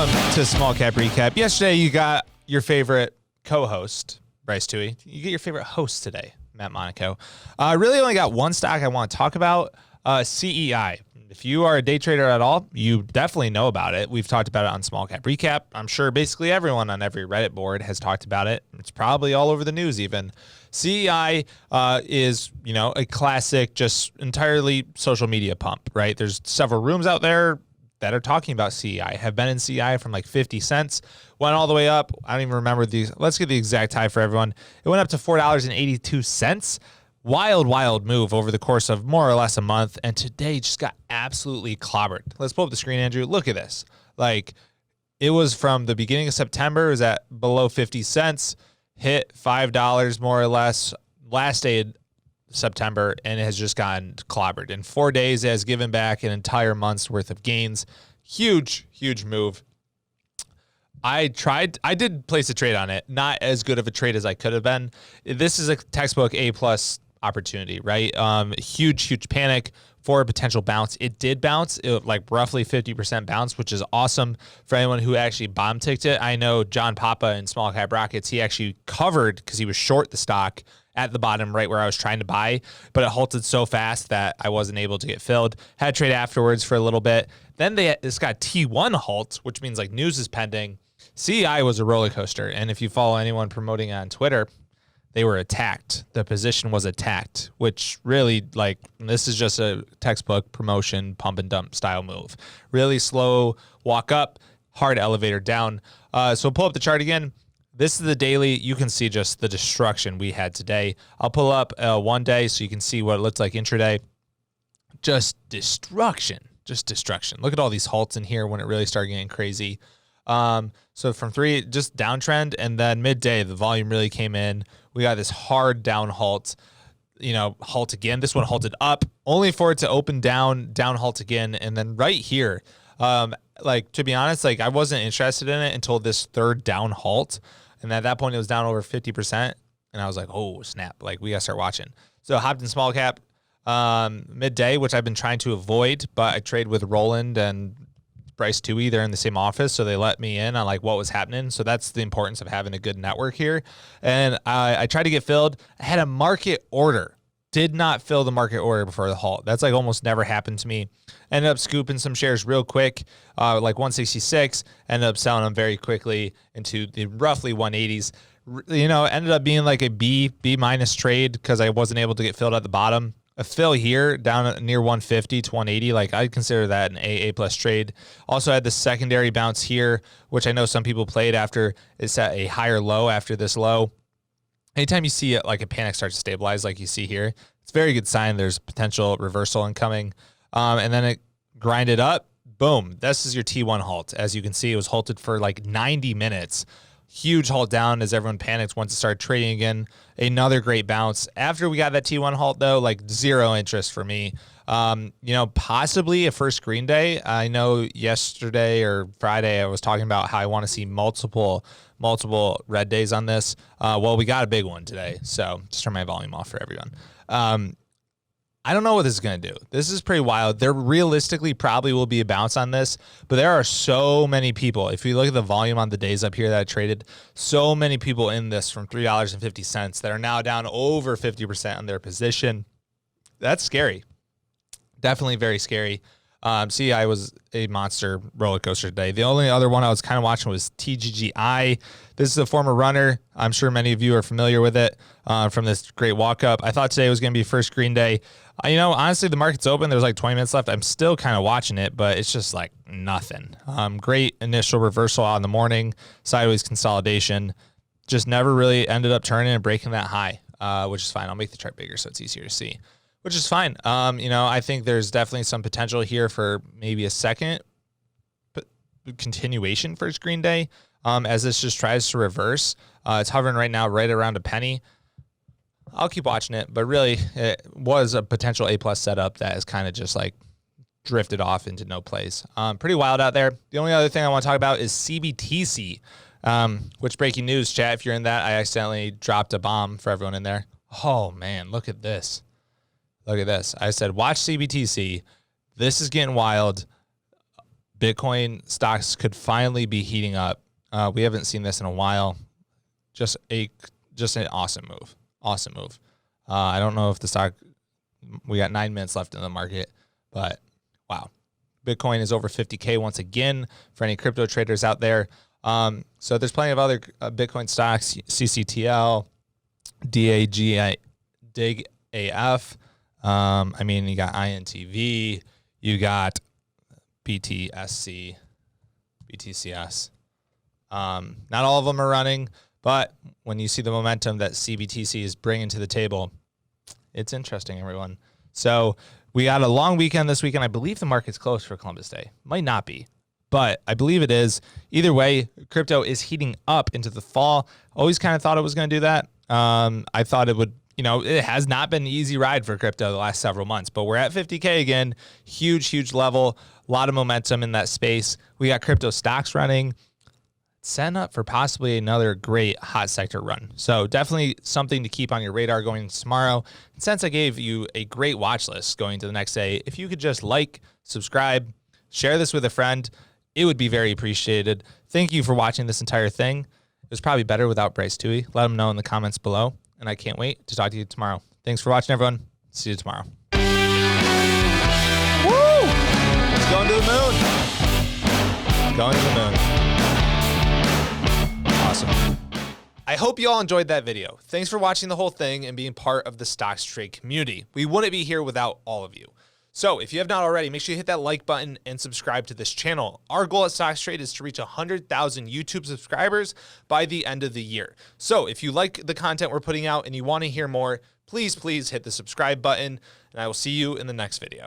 Welcome to Small Cap Recap. Yesterday, you got your favorite co-host, Bryce Toohey. You get your favorite host today, Matt Monaco. I really only got one stock I want to talk about, CEI. If you are a day trader at all, you definitely know about it. We've talked about it on Small Cap Recap. I'm sure basically everyone on every Reddit board has talked about it. It's probably all over the news even. CEI is, a classic, just entirely social media pump, right? There's several rooms out there that are talking about CEI, have been in CEI from like 50 cents, went all the way up. I don't even remember these. Let's get the exact high for everyone. It went up to $4.82. Wild move over the course of more or less a month. And today just got absolutely clobbered. Let's pull up the screen, Andrew. Look at this. Like, it was from the beginning of September, it was at below 50 cents, hit $5 more or less last day of September, and it has just gotten clobbered. In 4 days, it has given back an entire month's worth of gains. Huge move. I did place a trade on it. Not as good of a trade as I could have been. This is a textbook A+ opportunity, right? Huge panic for a potential bounce. It did bounce, like roughly 50% bounce, which is awesome for anyone who actually bomb ticked it. I know John Papa in Small Cap Rockets, he actually covered because he was short the stock at the bottom right where I was trying to buy, but it halted so fast that I wasn't able to get filled. Had trade afterwards for a little bit. Then this got T1 halt, which means like news is pending. CEI was a roller coaster, and if you follow anyone promoting on Twitter, they were attacked. The position was attacked, which really, like, this is just a textbook promotion pump and dump style move. Really slow walk up, hard elevator down. So pull up the chart again. This is the daily. You can see just the destruction we had today. I'll pull up 1 day so you can see what it looks like intraday. Just destruction. Look at all these halts in here when it really started getting crazy. So from 3, just downtrend, and then midday, the volume really came in. We got this hard down halt, halt again. This one halted up, only for it to open down halt again. And then right here, to be honest, I wasn't interested in it until this third down halt. And at that point, it was down over 50%. And I was like, oh, snap. We got to start watching. So hopped in small cap midday, which I've been trying to avoid, but I trade with Roland and Bryce Toohey. They're in the same office, so they let me in on what was happening. So that's the importance of having a good network here. And I tried to get filled. I had a market order. Did not fill the market order before the halt. That's almost never happened to me. Ended up scooping some shares real quick, 166. Ended up selling them very quickly into the roughly 180s. Ended up being a B- trade because I wasn't able to get filled at the bottom. A fill here down near 150 to 180, I'd consider that an A+ trade. Also had the secondary bounce here, which I know some people played after it's at a higher low after this low. Anytime you see it, a panic starts to stabilize like you see here, it's a very good sign there's potential reversal incoming. And then it grinded up. Boom. This is your T1 halt. As you can see, it was halted for 90 minutes. Huge halt down as everyone panics once it started trading again. Another great bounce. After we got that T1 halt, though, zero interest for me. Possibly a first green day. I know yesterday or Friday I was talking about how I want to see multiple red days on this. Well, we got a big one today, so just turn my volume off for everyone. I don't know what this is going to do. This is pretty wild. There realistically probably will be a bounce on this, but there are so many people. If you look at the volume on the days up here that I traded, so many people in this from $3.50 that are now down over 50% on their position. That's scary. Definitely very scary. CEI was a monster roller coaster today. The only other one I was kind of watching was TGGI. This is a former runner. I'm sure many of you are familiar with it from this great walk up. I thought today was going to be first green day. Honestly, the market's open. There's 20 minutes left. I'm still kind of watching it, but it's just nothing. Great initial reversal on the morning, sideways consolidation. Just never really ended up turning and breaking that high, which is fine. I'll make the chart bigger so it's easier to see, which is fine. I think there's definitely some potential here for maybe a second continuation first green day as this just tries to reverse. It's hovering right now right around a penny. I'll keep watching it, but really it was a potential A+ setup that has kind of just drifted off into no place. Pretty wild out there. The only other thing I want to talk about is CBTC, which breaking news, chat. If you're in that, I accidentally dropped a bomb for everyone in there. Oh man, look at this. Look at this. I said, watch CBTC. This is getting wild. Bitcoin stocks could finally be heating up. We haven't seen this in a while. Just an awesome move. Awesome move. I don't know if the stock, we got 9 minutes left in the market, but wow. Bitcoin is over 50K once again for any crypto traders out there. So there's plenty of other Bitcoin stocks, CCTL, DAGI, DIG-AF. I mean, you got INTV, you got BTSC, BTCS. Not all of them are running, but when you see the momentum that CBTC is bringing to the table, it's interesting, everyone. So we got a long weekend this weekend. I believe the market's closed for Columbus Day. Might not be, but I believe it is. Either way, crypto is heating up into the fall. Always kind of thought it was going to do that. I thought it would, it has not been an easy ride for crypto the last several months, but we're at 50K again. Huge level. A lot of momentum in that space. We got crypto stocks running. Setting up for possibly another great hot sector run. So definitely something to keep on your radar going tomorrow. And since I gave you a great watch list going to the next day, if you could just like, subscribe, share this with a friend, it would be very appreciated. Thank you for watching this entire thing. It was probably better without Bryce Toohey. Let him know in the comments below. And I can't wait to talk to you tomorrow. Thanks for watching, everyone. See you tomorrow. Woo! It's going to the moon. Going to the moon. Awesome. I hope you all enjoyed that video. Thanks for watching the whole thing and being part of the StocksToTrade community. We wouldn't be here without all of you. So if you have not already, make sure you hit that like button and subscribe to this channel. Our goal at StocksToTrade is to reach 100,000 YouTube subscribers by the end of the year. So if you like the content we're putting out and you want to hear more, please hit the subscribe button, and I will see you in the next video.